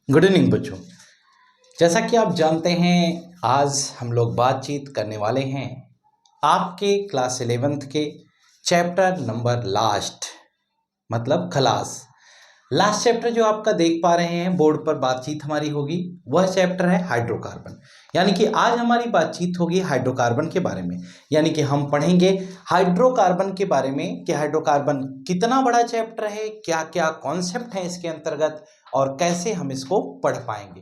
Good evening बच्चों। जैसा कि आप जानते हैं, आज हम लोग बातचीत करने वाले हैं आपके क्लास 11th के चैप्टर नंबर लास्ट, मतलब खलास। लास्ट चैप्टर जो आपका देख पा रहे हैं बोर्ड पर बातचीत हमारी होगी, वह चैप्टर है हाइड्रोकार्बन। यानी कि आज हमारी बातचीत होगी हाइड्रोकार्बन के बारे में। यानी कि हम पढ़ेंगे हाइड्रोकार्बन के बारे में कि हाइड्रोकार्बन कितना बड़ा चैप्टर है, क्या क्या कॉन्सेप्ट हैं इसके अंतर्गत और कैसे हम इसको पढ़ पाएंगे।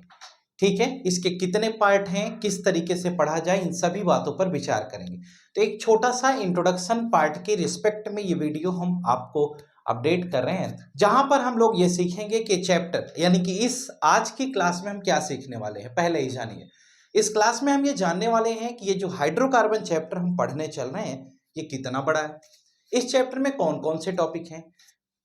ठीक है, इसके कितने पार्ट हैं, किस तरीके से पढ़ा जाए, इन सभी बातों पर विचार करेंगे। तो एक छोटा सा इंट्रोडक्शन पार्ट के रिस्पेक्ट में ये वीडियो हम आपको अपडेट कर रहे हैं, जहां पर हम लोग ये सीखेंगे कि चैप्टर यानी कि इस आज की क्लास में हम क्या सीखने वाले हैं। पहले ही जानिए, इस क्लास में हम ये जानने वाले हैं कि ये जो हाइड्रोकार्बन चैप्टर हम पढ़ने चल रहे हैं ये कितना बड़ा है, इस चैप्टर में कौन कौन से टॉपिक हैं,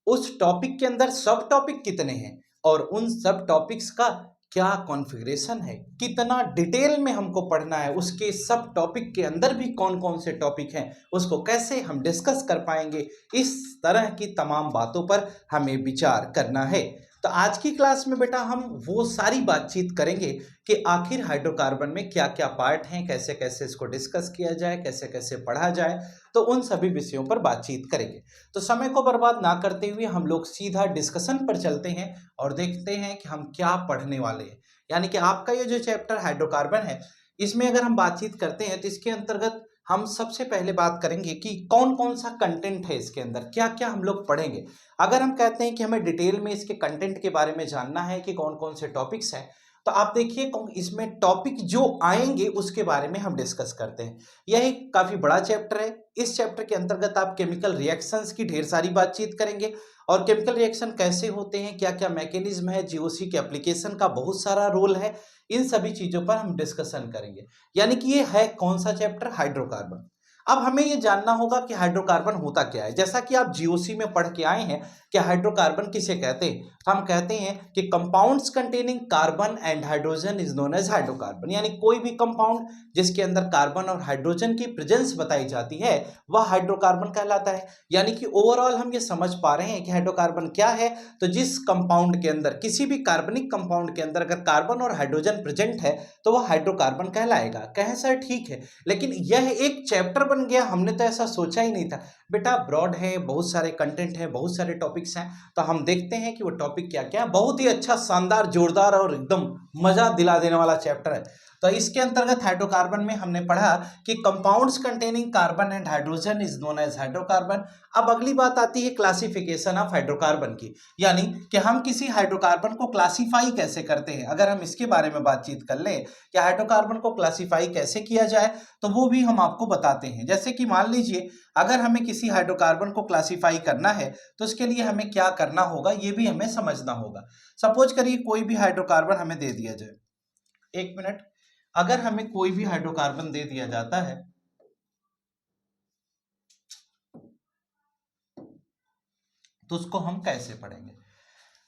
उस टॉपिक के अंदर सब टॉपिक कितने हैं और उन सब टॉपिक्स का क्या कॉन्फ़िगरेशन है, कितना डिटेल में हमको पढ़ना है, उसके सब टॉपिक के अंदर भी कौन कौन से टॉपिक हैं, उसको कैसे हम डिस्कस कर पाएंगे। इस तरह की तमाम बातों पर हमें विचार करना है। तो आज की क्लास में बेटा हम वो सारी बातचीत करेंगे कि आखिर हाइड्रोकार्बन में क्या क्या पार्ट हैं, कैसे कैसे इसको डिस्कस किया जाए, कैसे कैसे पढ़ा जाए। तो उन सभी विषयों पर बातचीत करेंगे। तो समय को बर्बाद ना करते हुए हम लोग सीधा डिस्कशन पर चलते हैं और देखते हैं कि हम क्या पढ़ने वाले हैं। यानी कि आपका ये जो चैप्टर हाइड्रोकार्बन है, इसमें अगर हम बातचीत करते हैं तो इसके अंतर्गत हम सबसे पहले बात करेंगे कि कौन कौन सा कंटेंट है, इसके अंदर क्या क्या हम लोग पढ़ेंगे। अगर हम कहते हैं कि हमें डिटेल में इसके कंटेंट के बारे में जानना है कि कौन कौन से टॉपिक्स हैं, तो आप देखिए इसमें टॉपिक जो आएंगे उसके बारे में हम डिस्कस करते हैं। यह एक काफ़ी बड़ा चैप्टर है। इस चैप्टर के अंतर्गत आप केमिकल रिएक्शंस की ढेर सारी बातचीत करेंगे और केमिकल रिएक्शन कैसे होते हैं, क्या क्या मैकेनिज्म है, जीओसी के एप्लीकेशन का बहुत सारा रोल है, इन सभी चीज़ों पर हम डिस्कशन करेंगे। यानी कि ये है कौन सा चैप्टर, हाइड्रोकार्बन। अब हमें ये जानना होगा कि हाइड्रोकार्बन होता क्या है। जैसा कि आप जीओसी में पढ़ के आए हैं कि हाइड्रोकार्बन किसे कहते हैं, हम कहते हैं कि compounds containing carbon and hydrogen is known as hydrocarbon. यानी कोई भी कंपाउंड जिसके अंदर कार्बन और हाइड्रोजन की प्रेजेंस बताई जाती है वह हाइड्रोकार्बन कहलाता है। यानी कि ओवरऑल हम ये समझ पा रहे हैं कि हाइड्रोकार्बन क्या है। तो जिस कंपाउंड के अंदर, किसी भी कार्बनिक कंपाउंड के अंदर अगर कार्बन और हाइड्रोजन प्रेजेंट है तो वह हाइड्रोकार्बन कहलाएगा। कहें सर ठीक है, लेकिन यह एक चैप्टर बन गया, हमने तो ऐसा सोचा ही नहीं था। बेटा ब्रॉड है, बहुत सारे कंटेंट है, बहुत सारे टॉपिक्स हैं। तो हम देखते हैं कि वो टॉपिक क्या क्या है। बहुत ही अच्छा, शानदार, जोरदार और एकदम मजा दिला देने वाला चैप्टर है। तो इसके अंतर्गत हाइड्रोकार्बन में हमने पढ़ा कि compounds containing carbon and hydrogen is known as hydrocarbon. अब अगली बात आती है क्लासिफिकेशन ऑफ हाइड्रोकार्बन की, यानी कि हम किसी हाइड्रोकार्बन को क्लासिफाई कैसे करते हैं। अगर हम इसके बारे में बातचीत कर लें कि हाइड्रोकार्बन को क्लासिफाई कैसे किया जाए, तो वो भी हम आपको बताते हैं। जैसे कि मान लीजिए अगर हमें किसी हाइड्रोकार्बन को क्लासिफाई करना है तो उसके लिए हमें क्या करना होगा, ये भी हमें समझना होगा। सपोज करिए कोई भी हाइड्रोकार्बन हमें दे दिया जाए, एक मिनट, अगर हमें कोई भी हाइड्रोकार्बन दे दिया जाता है तो उसको हम कैसे पढ़ेंगे।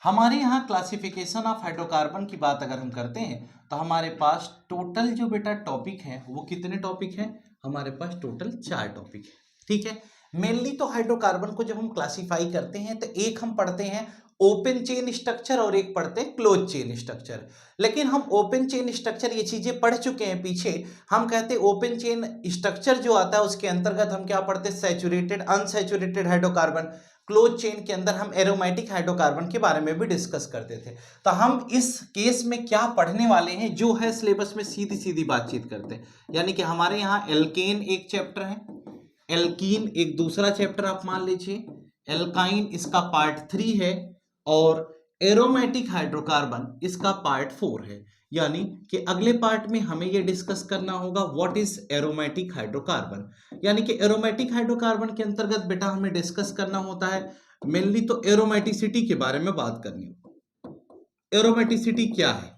हमारे यहाँ क्लासिफिकेशन ऑफ हाइड्रोकार्बन की बात अगर हम करते हैं तो हमारे पास टोटल जो बेटा टॉपिक है वो कितने टॉपिक हैं, हमारे पास टोटल 4 टॉपिक है। ठीक है, मेनली तो हाइड्रोकार्बन को जब हम क्लासिफाई करते हैं तो एक हम पढ़ते हैं ओपन चेन स्ट्रक्चर और एक पढ़ते हैं क्लोज चेन स्ट्रक्चर। लेकिन हम ओपन चेन स्ट्रक्चर ये चीजें पढ़ चुके हैं पीछे। हम कहते हैं ओपन चेन स्ट्रक्चर जो आता है उसके अंतर्गत हम क्या पढ़ते हैं, saturated, unsaturated hydrocarbon. Close chain के अंदर हम एरोमेटिक हाइड्रोकार्बन के बारे में भी डिस्कस करते थे। तो हम इस केस में क्या पढ़ने वाले हैं, जो है सिलेबस में सीधी सीधी बातचीत करते हैं। यानी कि हमारे यहाँ एल्केन एक चैप्टर है, एल्कीन एक दूसरा चैप्टर आप मान लीजिए, एल्काइन इसका पार्ट 3 है और एरोमेटिक हाइड्रोकार्बन इसका पार्ट 4 है। यानी कि अगले पार्ट में हमें यह डिस्कस करना होगा व्हाट इज एरोमेटिक हाइड्रोकार्बन। यानी कि एरोमेटिक हाइड्रोकार्बन के अंतर्गत बेटा हमें डिस्कस करना होता है मेनली तो एरोमेटिसिटी के बारे में बात करनी होगी। एरोमेटिसिटी क्या है,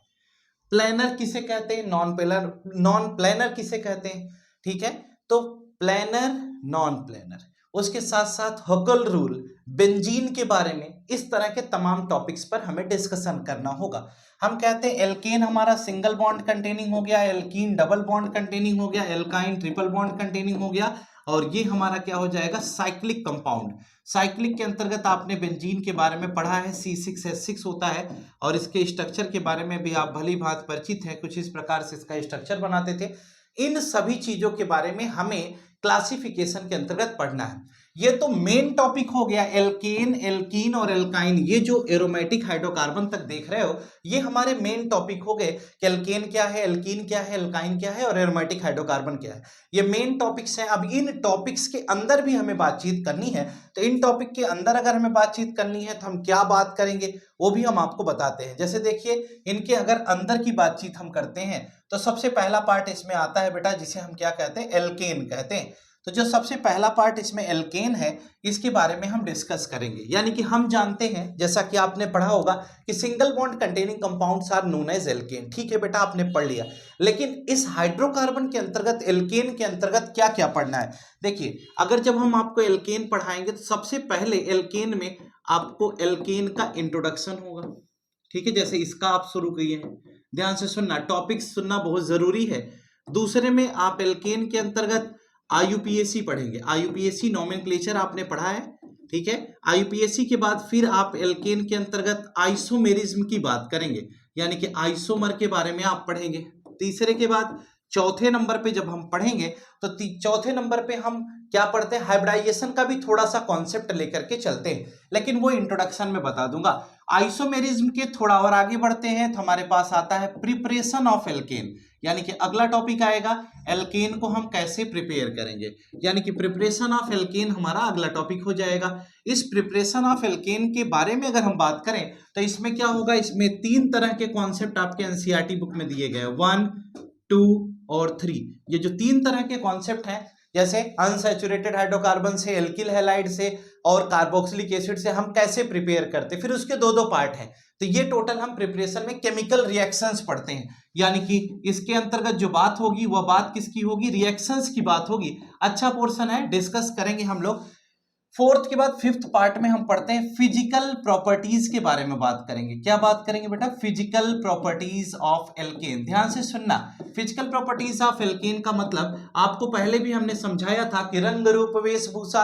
प्लेनर किसे कहते हैं, नॉन प्लेनर, नॉन प्लेनर किसे कहते हैं। ठीक है, तो प्लेनर, नॉन प्लेनर, उसके साथ साथ हकल रूल, बेंजीन के बारे में, इस तरह के तमाम टॉपिक्स पर हमें डिस्कशन करना होगा। हम कहते हैं एल्केन हमारा सिंगल बॉन्ड कंटेनिंग हो गया, एल्कीन डबल बॉन्ड कंटेनिंग हो गया, एल्काइन ट्रिपल बॉन्ड कंटेनिंग हो गया और ये हमारा क्या हो जाएगा, साइक्लिक कंपाउंड। साइक्लिक के अंतर्गत आपने बेंजीन के बारे में पढ़ा है, C6H6 होता है और इसके स्ट्रक्चर के बारे में भी आप भली भांति परिचित हैं, कुछ इस प्रकार से इसका स्ट्रक्चर बनाते थे। इन सभी चीजों के बारे में हमें क्लासिफिकेशन के अंतर्गत पढ़ना है। ये तो मेन टॉपिक हो गया, एल्केन, एल्कीन और एल्काइन। ये जो एरोमेटिक हाइड्रोकार्बन तक देख रहे हो, ये हमारे मेन टॉपिक हो गए कि एल्केन क्या है, एल्कीन क्या है, एल्काइन क्या है और एरोमेटिक हाइड्रोकार्बन क्या है। ये मेन टॉपिक्स हैं। अब इन टॉपिक्स के अंदर भी हमें बातचीत करनी है, तो इन टॉपिक के अंदर अगर हमें बातचीत करनी है तो हम क्या बात करेंगे वो भी हम आपको बताते हैं। जैसे देखिए, इनके अगर अंदर की बातचीत हम करते हैं तो सबसे पहला पार्ट इसमें आता है बेटा, जिसे हम क्या कहते हैं, एल्केन कहते हैं। तो जो सबसे पहला पार्ट इसमें एल्केन है, इसके बारे में हम डिस्कस करेंगे। यानी कि हम जानते हैं, जैसा कि आपने पढ़ा होगा कि single bond containing compounds are known as alkane. ठीक है बेटा, आपने पढ़ लिया। लेकिन इस हाइड्रोकार्बन के अंतर्गत, एल्केन के अंतर्गत क्या क्या पढ़ना है। देखिए, अगर जब हम आपको एल्केन पढ़ाएंगे तो सबसे पहले एल्केन में आपको एल्केन का इंट्रोडक्शन होगा। ठीक है, जैसे इसका आप शुरू किए हैं, ध्यान से सुनना, टॉपिक सुनना बहुत जरूरी है। दूसरे में आप एल्केन के अंतर्गत IUPAC पढ़ेंगे। IUPAC नोमेनक्लेचर आपने पढ़ा है, ठीक है। IUPAC के बाद फिर आप एल्केन के अंतर्गत आइसोमेरिज्म की बात करेंगे, यानी कि आइसोमर के बारे में आप पढ़ेंगे। तीसरे के बाद चौथे नंबर पे जब हम पढ़ेंगे तो चौथे नंबर पे हम क्या पढ़ते हैं, हाइब्रिडाइजेशन का भी थोड़ा सा कॉन्सेप्ट लेकर के चलते हैं, लेकिन वो इंट्रोडक्शन में बता दूंगा। आइसोमेरिज्म के थोड़ा और आगे बढ़ते हैं तो हमारे पास आता है प्रिपरेशन ऑफ एल्केन, यानी कि अगला टॉपिक आएगा एल्केन को हम कैसे प्रिपेयर करेंगे, यानी कि प्रिपरेशन ऑफ एल्केन हमारा अगला टॉपिक हो जाएगा। इस प्रिपरेशन ऑफ एल्केन के बारे में अगर हम बात करें तो इसमें क्या होगा, इसमें 3 तरह के कॉन्सेप्ट आपके एनसीईआरटी बुक में दिए गए, 1, 2 और 3। ये जो 3 तरह के कॉन्सेप्ट हैं, जैसे अनसैचुरेटेड हाइड्रोकार्बन से, एल्किल हैलाइड से और कार्बोक्सिलिक एसिड से हम कैसे प्रिपेयर करते, फिर उसके 2 पार्ट हैं। तो ये टोटल हम प्रिपरेशन में केमिकल रिएक्शंस पढ़ते हैं, यानी कि इसके अंतर्गत जो बात होगी वह बात किसकी होगी, रिएक्शंस की बात होगी। अच्छा पोर्शन है, डिस्कस करेंगे हम लोग। 4th के बाद 5th पार्ट में हम पढ़ते हैं फिजिकल प्रॉपर्टीज के बारे में बात करेंगे। क्या बात करेंगे बेटा, फिजिकल प्रॉपर्टीज ऑफ एल्केन। ध्यान से सुनना, फिजिकल प्रॉपर्टीज ऑफ एल्केन का मतलब आपको पहले भी हमने समझाया था कि रंग रूप वेशभूषा,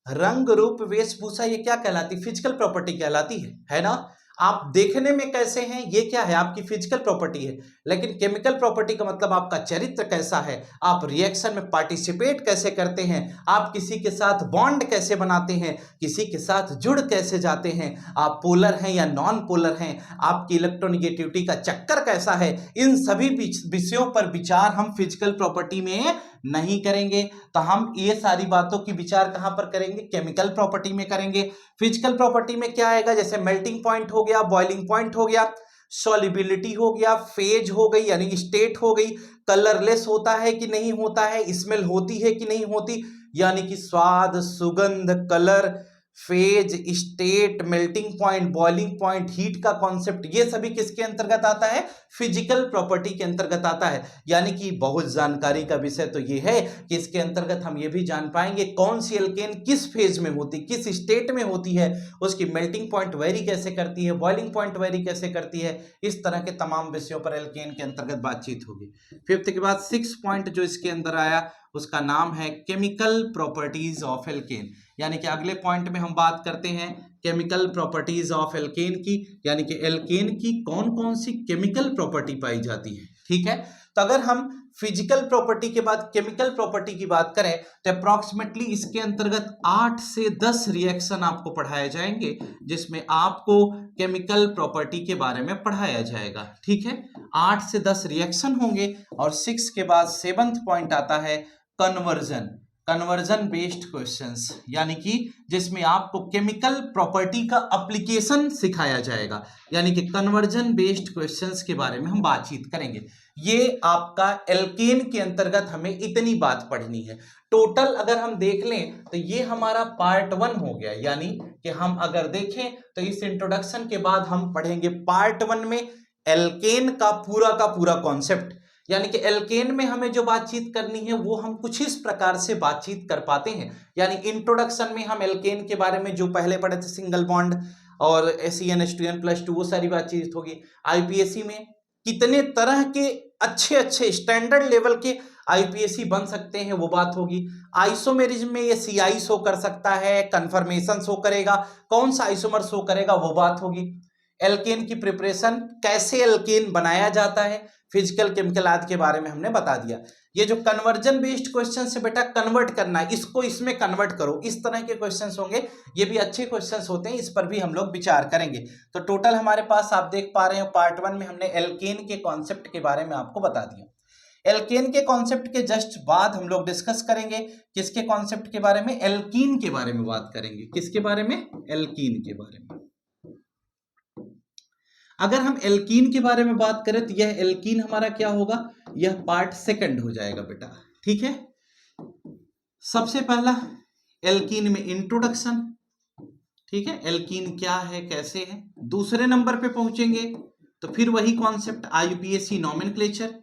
रंग रूप वेशभूषा ये क्या कहलाती, फिजिकल प्रॉपर्टी कहलाती है ना। आप देखने में कैसे हैं ये क्या है, आपकी फिजिकल प्रॉपर्टी है। लेकिन केमिकल प्रॉपर्टी का मतलब आपका चरित्र कैसा है, आप रिएक्शन में पार्टिसिपेट कैसे करते हैं, आप किसी के साथ बॉन्ड कैसे बनाते हैं, किसी के साथ जुड़ कैसे जाते हैं, आप पोलर हैं या नॉन पोलर हैं, आपकी इलेक्ट्रोनिगेटिविटी का चक्कर कैसा है। इन सभी विषयों पर विचार हम फिजिकल प्रॉपर्टी में नहीं करेंगे। तो हम ये सारी बातों की विचार कहां पर करेंगे, केमिकल प्रॉपर्टी में करेंगे। फिजिकल प्रॉपर्टी में क्या आएगा, जैसे मेल्टिंग पॉइंट हो गया, बॉइलिंग पॉइंट हो गया, सॉल्युबिलिटी हो गया, फेज हो गई यानी स्टेट हो गई, कलरलेस होता है कि नहीं होता है, स्मेल होती है कि नहीं होती, यानी कि स्वाद, सुगंध, colour, phase, state, melting point, boiling point, heat का कॉन्सेप्ट, ये सभी किसके अंतर्गत आता है, फिजिकल प्रॉपर्टी के अंतर्गत आता है। यानी कि बहुत जानकारी का विषय तो ये है कि इसके अंतर्गत हम ये भी जान पाएंगे कौन सी एल्केन किस फेज में होती, किस स्टेट में होती है, उसकी मेल्टिंग पॉइंट वेरी कैसे करती है, बॉइलिंग पॉइंट वेरी कैसे करती है। इस तरह के तमाम विषयों पर एल्केन के अंतर्गत बातचीत होगी। 5th के बाद 6 पॉइंट जो इसके अंदर आया उसका नाम है केमिकल प्रॉपर्टीज ऑफ एल्केन, यानी कि अगले पॉइंट में हम बात करते हैं केमिकल प्रॉपर्टीज ऑफ एल्केन की, यानी कि एल्केन की कौन कौन सी केमिकल प्रॉपर्टी पाई जाती है। ठीक है, तो अगर हम फिजिकल प्रॉपर्टी के बाद केमिकल प्रॉपर्टी की बात करें तो अप्रॉक्सीमेटली इसके अंतर्गत 8 से 10 रिएक्शन आपको पढ़ाए जाएंगे, जिसमें आपको केमिकल प्रॉपर्टी के बारे में पढ़ाया जाएगा। ठीक है, 8 से 10 रिएक्शन होंगे। और 6 के बाद 7th पॉइंट आता है कन्वर्जन, कन्वर्जन बेस्ड क्वेश्चंस, यानी कि जिसमें आपको केमिकल प्रॉपर्टी का एप्लीकेशन सिखाया जाएगा, यानी कि कन्वर्जन बेस्ड क्वेश्चंस के बारे में हम बातचीत करेंगे। ये आपका एल्केन के अंतर्गत हमें इतनी बात पढ़नी है। टोटल अगर हम देख लें तो ये हमारा पार्ट 1 हो गया, यानी कि हम अगर देखें तो इस इंट्रोडक्शन के बाद हम पढ़ेंगे पार्ट 1 में एल्केन का पूरा कॉन्सेप्ट, यानी कि एल्केन में हमें जो बातचीत करनी है वो हम कुछ इस प्रकार से बातचीत कर पाते हैं। यानी इंट्रोडक्शन में हम एल्केन के बारे में जो पहले पढ़े थे, सिंगल बॉन्ड और SEN H2N+2, वो सारी बातचीत होगी। IUPAC में कितने तरह के अच्छे अच्छे स्टैंडर्ड लेवल के आईपीएसी बन सकते हैं वो बात होगी। आइसोमेरिज्म में ये सीआई शो कर सकता है, कन्फर्मेशन शो करेगा, कौन सा आइसोमर शो करेगा वो बात होगी। एल्केन की प्रिपरेशन, कैसे एल्केन बनाया जाता है, फिजिकल केमिकल आदि के बारे में हमने बता दिया। ये जो कन्वर्जन बेस्ड क्वेश्चन से बेटा कन्वर्ट करना है, इसको इसमें कन्वर्ट करो, इस तरह के क्वेश्चंस होंगे, ये भी अच्छे क्वेश्चंस होते हैं, इस पर भी हम लोग विचार करेंगे। तो टोटल हमारे पास आप देख पा रहे हो पार्ट 1 में हमने एल्केन के कॉन्सेप्ट के बारे में आपको बता दिया। एल्केन के कॉन्सेप्ट के जस्ट बाद हम लोग डिस्कस करेंगे किसके कॉन्सेप्ट के बारे में, एल्कीन के बारे में बात करेंगे। किसके बारे में, एल्कीन के बारे में। अगर हम एल्कीन के बारे में बात करें तो यह एल्कीन हमारा क्या होगा, यह पार्ट 2 हो जाएगा बेटा, ठीक है। सबसे पहला एल्कीन में इंट्रोडक्शन, ठीक है, एल्कीन क्या है कैसे है। दूसरे नंबर पे पहुंचेंगे तो फिर वही कॉन्सेप्ट आईयूपीएसी नोमेनक्लेचर।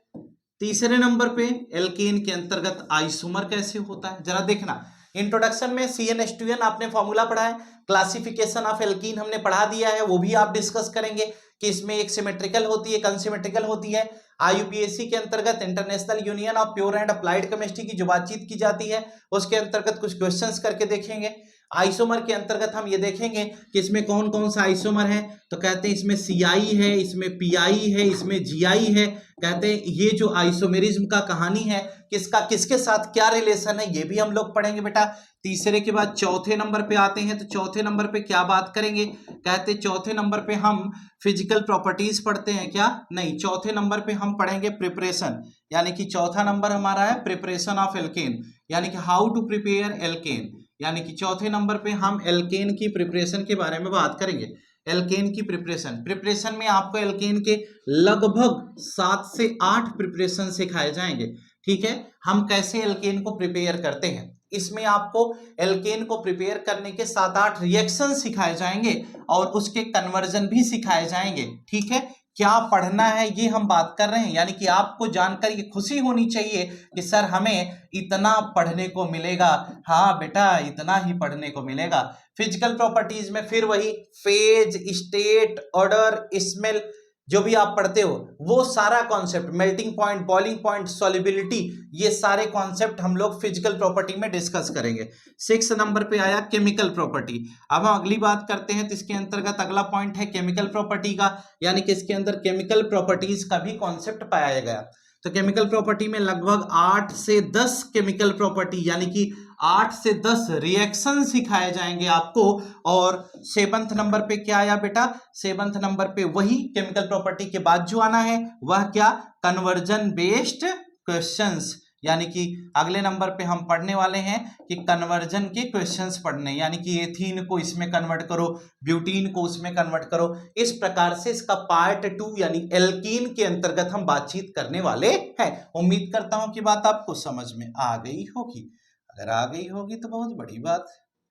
तीसरे नंबर पे एल्केन के अंतर्गत आइसोमर कैसे होता है, जरा देखना। इंट्रोडक्शन में CnH2n आपने फॉर्मूला पढ़ा है, क्लासिफिकेशन ऑफ एल्कीन हमने पढ़ा दिया है, वो भी आप डिस्कस करेंगे कि इसमें एक सिमेट्रिकल होती है, एक अनसिमेट्रिकल होती है। आईयूपीएसी के अंतर्गत international union of pure and applied chemistry की जो बातचीत की जाती है उसके अंतर्गत कुछ क्वेश्चंस करके देखेंगे। आइसोमर के अंतर्गत हम ये देखेंगे कि इसमें कौन कौन सा आइसोमर है, तो कहते हैं इसमें CI है, इसमें PI है, इसमें GI है। कहते हैं ये जो आइसोमेरिज्म का कहानी है किसका किसके साथ क्या रिलेशन है, ये भी हम लोग पढ़ेंगे बेटा। तीसरे के बाद चौथे नंबर पे आते हैं, तो चौथे नंबर पे क्या बात करेंगे, कहते हैं चौथे नंबर पे हम फिजिकल प्रॉपर्टीज पढ़ते हैं क्या, नहीं, चौथे नंबर पे हम पढ़ेंगे प्रिपरेशन, यानी कि चौथा नंबर हमारा है प्रिपरेशन ऑफ एल्केन, यानी कि हाउ टू प्रिपेयर एल्केन, यानी कि चौथे नंबर पे हम एल्केन की प्रिपरेशन के बारे में बात करेंगे। एल्केन की प्रिपरेशन में आपको एल्केन के लगभग 7 से 8 प्रिपरेशन सिखाए जाएंगे, ठीक है। हम कैसे एल्केन को प्रिपेयर करते हैं, इसमें आपको एल्केन को प्रिपेयर करने के 7-8 रिएक्शन सिखाए जाएंगे और उसके कन्वर्जन भी सिखाए जाएंगे, ठीक है। क्या पढ़ना है ये हम बात कर रहे हैं, यानी कि आपको जानकर ये खुशी होनी चाहिए कि सर हमें इतना पढ़ने को मिलेगा। हाँ बेटा, इतना ही पढ़ने को मिलेगा। फिजिकल प्रॉपर्टीज में फिर वही फेज, स्टेट, ऑर्डर, स्मेल, जो भी आप पढ़ते हो वो सारा concept, melting point, boiling point, solubility, ये सारे कॉन्सेप्ट हम लोग फिजिकल प्रॉपर्टी में डिस्कस करेंगे। 6 नंबर पे आया केमिकल प्रॉपर्टी। अब हम अगली बात करते हैं तो इसके अंतर्गत अगला पॉइंट है केमिकल प्रॉपर्टी का, यानी कि इसके अंदर केमिकल प्रॉपर्टीज का भी कॉन्सेप्ट पाया गया। तो केमिकल प्रॉपर्टी में लगभग 8 से 10 केमिकल प्रॉपर्टी, यानी कि 8 से 10 रिएक्शन सिखाए जाएंगे आपको। और 7th नंबर पे क्या आया बेटा, 7th नंबर पे वही केमिकल प्रॉपर्टी के बाद जो आना है वह क्या, कन्वर्जन बेस्ड क्वेश्चंस, यानी कि अगले नंबर पे हम पढ़ने वाले हैं कि कन्वर्जन के क्वेश्चंस पढ़ने, यानी कि एथीन को इसमें कन्वर्ट करो, ब्यूटीन को उसमें कन्वर्ट करो। इस प्रकार से इसका पार्ट 2 यानी एल्कीन के अंतर्गत हम बातचीत करने वाले हैं। उम्मीद करता हूं कि बात आपको समझ में आ गई होगी। अगर आ गई होगी तो बहुत बड़ी बात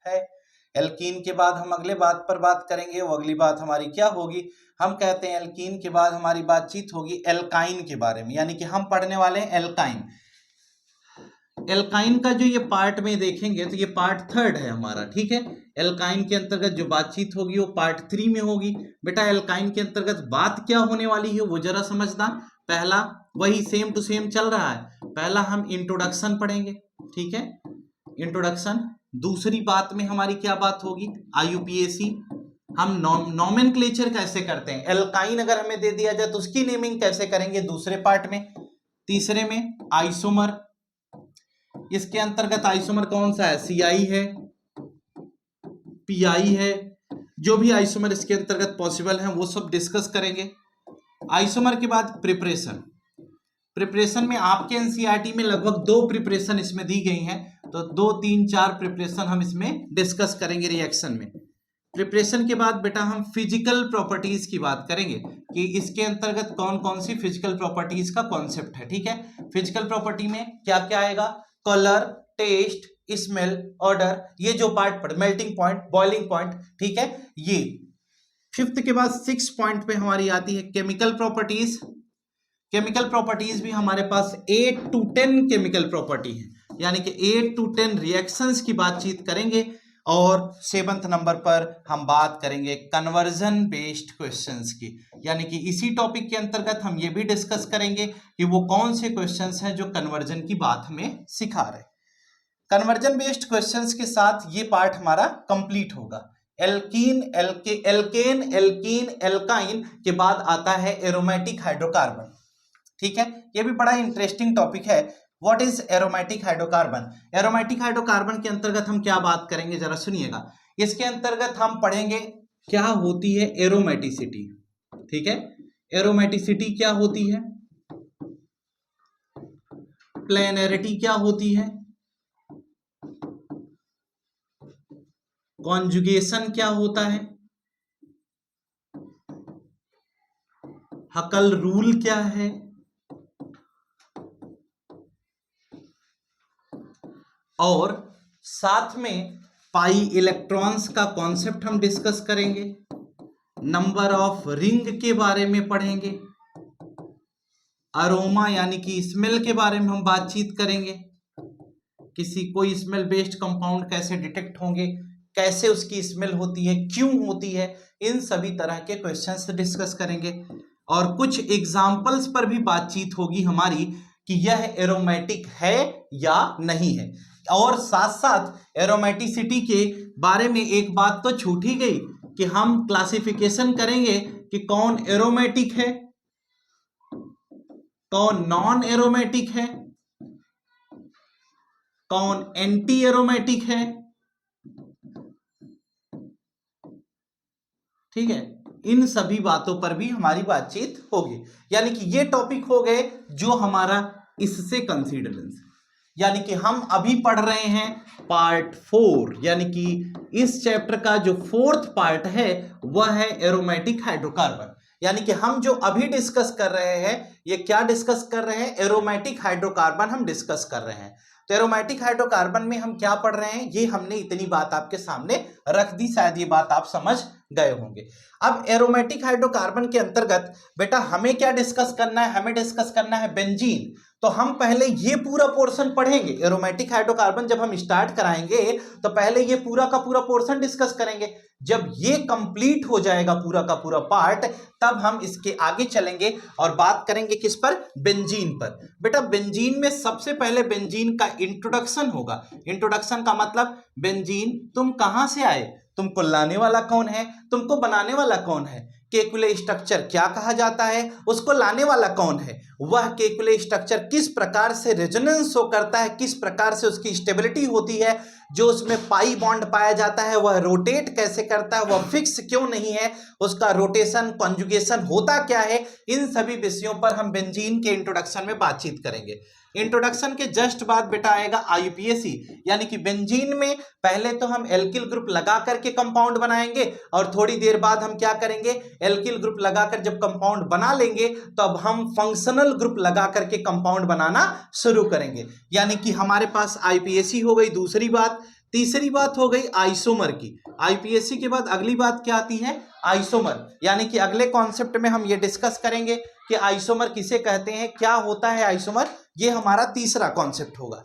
है। एल्कीन के बाद हम अगले बात पर बात करेंगे, वो अगली बात हमारी क्या होगी, हम कहते हैं एल्कीन के बाद हमारी बातचीत होगी एल्काइन के बारे में, यानी कि हम पढ़ने वाले हैं एल्काइन। एल्काइन का जो ये पार्ट में देखेंगे तो ये पार्ट 3 है हमारा, ठीक है। एल्काइन के अंतर्गत जो बातचीत होगी वो पार्ट 3 में होगी। बेटा एल्काइन के अंतर्गत बात क्या होने वाली है वो जरा समझना। पहला वही सेम टू सेम चल रहा है, पहला हम इंट्रोडक्शन पढ़ेंगे, ठीक है, इंट्रोडक्शन। दूसरी बात में हमारी क्या बात होगी, आईयूपीएसी, हम नोमेनक्लेचर कैसे करते हैं, एल्काइन अगर हमें दे दिया जाए तो उसकी नेमिंग कैसे करेंगे दूसरे पार्ट में। तीसरे में आइसोमर, इसके अंतर्गत आइसोमर कौन सा है, CI है, PI है, जो भी आइसोमर इसके अंतर्गत पॉसिबल हैं वो सब डिस्कस करेंगे। आइसोमर के बाद प्रिपरेशन, प्रिपरेशन में आपके एनसीईआरटी में लगभग 2 प्रिपरेशन इसमें दी गई हैं, तो 2, 3, 4 प्रिपरेशन हम इसमें डिस्कस करेंगे रिएक्शन में। प्रिपरेशन के बाद बेटा हम फिजिकल प्रॉपर्टीज की बात करेंगे कि इसके अंतर्गत कौन कौन सी फिजिकल प्रॉपर्टीज का कॉन्सेप्ट है, ठीक है। फिजिकल प्रॉपर्टी में क्या क्या आएगा, कलर, टेस्ट, स्मेल, ऑर्डर, ये जो पार्ट पर मेल्टिंग पॉइंट, बॉइलिंग पॉइंट, ठीक है। ये 5th के बाद 6 पॉइंट पे हमारी आती है केमिकल प्रॉपर्टीज। केमिकल प्रॉपर्टीज भी हमारे पास 8 to 10 केमिकल प्रॉपर्टी है, यानी कि 8 to 10 रिएक्शंस की बातचीत करेंगे। और 7th नंबर पर हम बात करेंगे कन्वर्जन बेस्ड क्वेश्चंस की, यानी कि इसी टॉपिक के अंतर्गत हम ये भी डिस्कस करेंगे कि वो कौन से क्वेश्चंस हैं जो कन्वर्जन की बात हमें सिखा रहे। कन्वर्जन बेस्ड क्वेश्चंस के साथ ये पार्ट हमारा कंप्लीट होगा। एल्कीन एल्कीन एल्काइन के बाद आता है एरोमेटिक हाइड्रोकार्बन। ठीक है, ये भी बड़ा इंटरेस्टिंग टॉपिक है। What is aromatic hydrocarbon? Aromatic hydrocarbon के अंतर्गत हम क्या बात करेंगे, जरा सुनिएगा। इसके अंतर्गत हम पढ़ेंगे क्या होती है एरोमेटिसिटी। ठीक है, एरोमेटिसिटी क्या होती है, प्लेनरिटी क्या होती है, कॉन्जुगेशन क्या होता है, हकल रूल क्या है, और साथ में पाई इलेक्ट्रॉन्स का कॉन्सेप्ट हम डिस्कस करेंगे, नंबर ऑफ रिंग के बारे में पढ़ेंगे, अरोमा यानी कि स्मेल के बारे में हम बातचीत करेंगे, किसी कोई स्मेल बेस्ड कंपाउंड कैसे डिटेक्ट होंगे, कैसे उसकी स्मेल होती है, क्यों होती है, इन सभी तरह के क्वेश्चंस डिस्कस करेंगे। और कुछ एग्जाम्पल्स पर भी बातचीत होगी हमारी कि यह एरोमेटिक है या नहीं है। और साथ साथ एरोमेटिसिटी के बारे में एक बात तो छूट ही गई कि हम क्लासिफिकेशन करेंगे कि कौन एरोमेटिक है, कौन नॉन एरोमेटिक है, कौन एंटी एरोमेटिक है। ठीक है, इन सभी बातों पर भी हमारी बातचीत होगी। यानी कि ये टॉपिक हो गए जो हमारा इससे कंसीडरेंस, यानी कि हम अभी पढ़ रहे हैं पार्ट 4, यानी कि इस चैप्टर का जो 4th पार्ट है वह है एरोमेटिक हाइड्रोकार्बन। यानी कि हम जो अभी डिस्कस कर रहे हैं ये क्या डिस्कस कर रहे हैं, एरोमेटिक हाइड्रोकार्बन हम डिस्कस कर रहे हैं। तो एरोमेटिक हाइड्रोकार्बन में हम क्या पढ़ रहे हैं, ये हमने इतनी बात आपके सामने रख दी, शायद ये बात आप समझ गए होंगे। अब एरोमेटिक हाइड्रोकार्बन के अंतर्गत बेटा हमें क्या डिस्कस करना है, हमें डिस्कस करना है बेंजीन। तो हम पहले ये पूरा पोर्शन पढ़ेंगे, एरोमेटिक हाइड्रोकार्बन जब हम स्टार्ट कराएंगे तो पहले ये पूरा का पूरा पोर्शन डिस्कस करेंगे। जब ये कंप्लीट हो जाएगा पूरा का पूरा पार्ट, तब हम इसके आगे चलेंगे और बात करेंगे किस पर, बेंजीन पर। बेटा बेंजीन में सबसे पहले बेंजीन का इंट्रोडक्शन होगा। इंट्रोडक्शन का मतलब बेंजीन तुम कहां से आए, तुमको लाने वाला कौन है, तुमको बनाने वाला कौन है, केकुले स्ट्रक्चर क्या कहा जाता है, उसको लाने वाला कौन है, वह केकुले स्ट्रक्चर किस प्रकार से रेजोनेंस शो करता है, किस प्रकार से उसकी स्टेबिलिटी होती है, जो उसमें पाई बॉन्ड पाया जाता है वह रोटेट कैसे करता है, वह फिक्स क्यों नहीं है, उसका रोटेशन कॉन्जुगेशन होता क्या है, इन सभी विषयों पर हम बेंजीन के इंट्रोडक्शन में बातचीत करेंगे। इंट्रोडक्शन के जस्ट बाद बेटा आएगा आईयूपीएसी, यानी कि बेंजीन में पहले तो हम एल्किल ग्रुप लगा करके कंपाउंड बनाएंगे और थोड़ी देर बाद हम क्या करेंगे, एल्किल ग्रुप लगाकर जब कंपाउंड बना लेंगे तो अब हम फंक्शनल ग्रुप लगा करके कंपाउंड बनाना शुरू करेंगे। यानी कि हमारे पास आईपीएसी हो गई दूसरी बात। तीसरी बात हो गई आइसोमर की। आईपीएसी के बाद अगली बात क्या आती है, आइसोमर। यानी कि अगले कॉन्सेप्ट में हम ये डिस्कस करेंगे कि आइसोमर किसे कहते हैं, क्या होता है आइसोमर, ये हमारा तीसरा कॉन्सेप्ट होगा।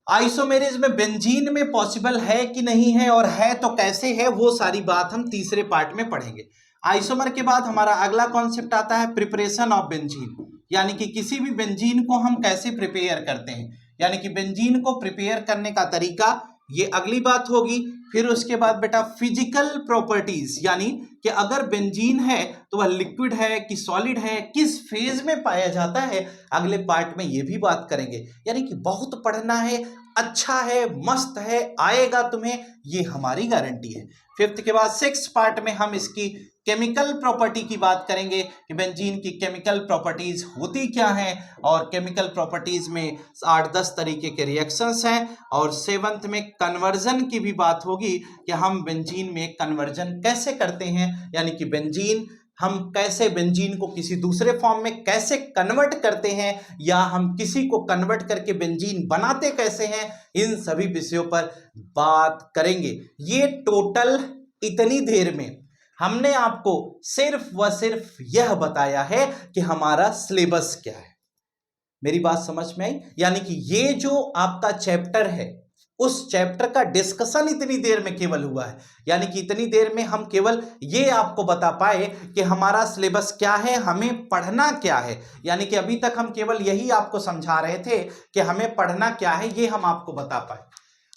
आइसोमेरेज में बेंजीन में पॉसिबल है कि नहीं है, और है तो कैसे है, वो सारी बात हम तीसरे पार्ट में पढ़ेंगे। आइसोमर के बाद हमारा अगला कॉन्सेप्ट आता है प्रिपरेशन ऑफ बेंजीन, यानी कि किसी भी बेंजीन को हम कैसे प्रिपेयर करते हैं, यानी कि बेंजीन को प्रिपेयर करने का तरीका, ये अगली बात होगी। फिर उसके बाद बेटा फिजिकल प्रॉपर्टीज, यानी कि अगर बेंजीन है तो वह लिक्विड है कि सॉलिड है, किस फेज में पाया जाता है, अगले पार्ट में ये भी बात करेंगे। यानी कि बहुत पढ़ना है, अच्छा है, मस्त है, आएगा तुम्हें, ये हमारी गारंटी है। 5th के बाद 6th पार्ट में हम इसकी केमिकल प्रॉपर्टी की बात करेंगे कि बेंजीन की केमिकल प्रॉपर्टीज होती क्या हैं, और केमिकल प्रॉपर्टीज में 8-10 तरीके के रिएक्शंस हैं। और 7th में कन्वर्जन की भी बात होगी कि हम बेंजीन में कन्वर्जन कैसे करते हैं, यानी कि बेंजीन हम कैसे बेंजीन को किसी दूसरे फॉर्म में कैसे कन्वर्ट करते हैं, या हम किसी को कन्वर्ट करके बेंजीन बनाते कैसे हैं, इन सभी विषयों पर बात करेंगे। ये टोटल इतनी देर में हमने आपको सिर्फ व सिर्फ यह बताया है कि हमारा सिलेबस क्या है। मेरी बात समझ में आई? यानी कि ये जो आपका चैप्टर है उस चैप्टर का डिस्कशन इतनी देर में केवल हुआ है, यानी कि इतनी देर में हम केवल ये आपको बता पाए कि हमारा सिलेबस क्या है, हमें पढ़ना क्या है। यानी कि अभी तक हम केवल यही आपको समझा रहे थे कि हमें पढ़ना क्या है, ये हम आपको बता पाए।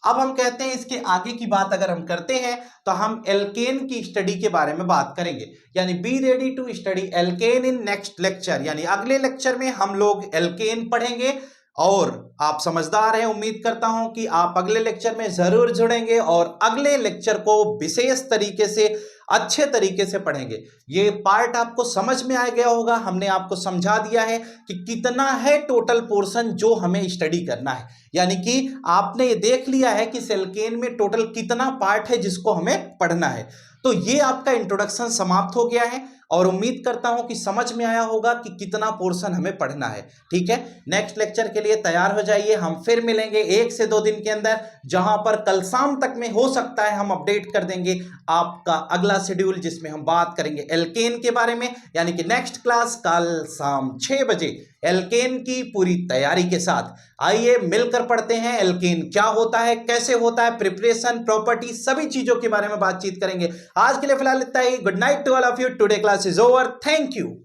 अब हम कहते हैं इसके आगे की बात अगर हम करते हैं तो हम एल्केन की स्टडी के बारे में बात करेंगे, यानी be ready to study alkane in next lecture, यानी अगले लेक्चर में हम लोग एल्केन पढ़ेंगे। और आप समझदार हैं, उम्मीद करता हूं कि आप अगले लेक्चर में जरूर जुड़ेंगे और अगले लेक्चर को विशेष तरीके से अच्छे तरीके से पढ़ेंगे। ये पार्ट आपको समझ में आ गया होगा, हमने आपको समझा दिया है कि कितना है टोटल पोर्शन जो हमें स्टडी करना है, यानी कि आपने ये देख लिया है कि एल्केन में टोटल कितना पार्ट है जिसको हमें पढ़ना है। तो ये आपका इंट्रोडक्शन समाप्त हो गया है और उम्मीद करता हूं कि समझ में आया होगा कि कितना पोर्शन हमें पढ़ना है। ठीक है, नेक्स्ट लेक्चर के लिए तैयार हो जाइए, हम फिर मिलेंगे 1 से 2 दिन के अंदर, जहां पर कल शाम तक में हो सकता है हम अपडेट कर देंगे आपका अगला शेड्यूल, जिसमें हम बात करेंगे एल्केन के बारे में। यानी कि नेक्स्ट क्लास कल शाम 6 बजे एल्केन की पूरी तैयारी के साथ। आइए मिलकर पढ़ते हैं एल्केन क्या होता है, कैसे होता है, प्रिपरेशन, प्रॉपर्टी, सभी चीजों के बारे में बातचीत करेंगे। आज के लिए फिलहाल इतना ही। Good night to all of you. Today class is over. Thank you.